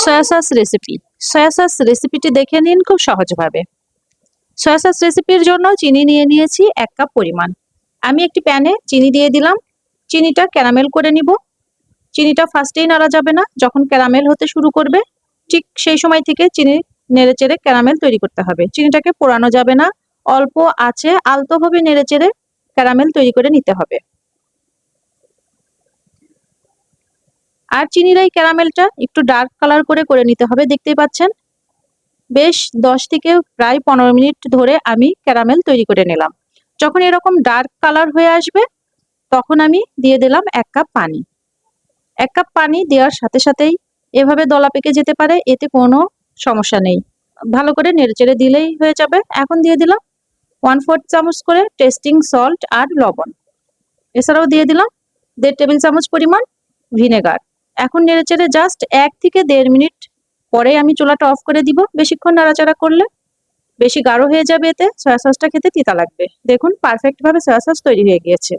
Soya sauce recipe. Soya sauce রেসিপিটি দেখে নিন খুব সহজভাবে। সয়া সস রেসিপির জন্য চিনি নিয়ে নিয়েছি ১ কাপ পরিমাণ। আমি একটি প্যানে চিনি দিয়ে দিলাম। চিনিটা ক্যারামেল করে নিব। চিনিটা ফার্স্টেই নাড়া যাবে না, যখন ক্যারামেল হতে শুরু করবে ঠিক সেই সময় থেকে চিনি নেড়েচেড়ে ক্যারামেল তৈরি করতে হবে। চিনিটাকে পোড়ানো যাবে না, অল্প আঁচে আলতোভাবে নেড়েচেড়ে ক্যারামেল তৈরি করে নিতে হবে। আর চিনির এই ক্যারামেলটা একটু ডার্ক কালার করে নিতে হবে। দেখতেই পাচ্ছেন বেশ ১০ থেকে প্রায় ১৫ মিনিট ধরে আমি ক্যারামেল তৈরি করে নিলাম। যখন এরকম ডার্ক কালার হয়ে আসবে তখন আমি দিয়ে দিলাম ১ কাপ পানি। ১ কাপ পানি দেওয়ার সাথে সাথেই এভাবে দলা পেকে যেতে পারে, এতে কোনো সমস্যা নেই। ভালো করে নেড়েচেড়ে দিলেই হয়ে যাবে। এখন দিয়ে দিলাম 1/4 চামচ করে টেস্টিং সল্ট আর লবণ। এছাড়াও দিয়ে দিলাম ১.৫ টেবিল চামচ পরিমাণ ভিনেগার। এখন নেড়েচেড়ে জাস্ট ১ থেকে ১.৫ মিনিট পরে আমি চুলাটা অফ করে দিব। বেশিক্ষণ নাড়াচাড়া করলে বেশি গাঢ় হয়ে যাবে, এতে সয়া সসটা খেতে তিতা লাগবে। দেখুন পারফেক্ট ভাবে সয়া সস তৈরি হয়ে গিয়েছে।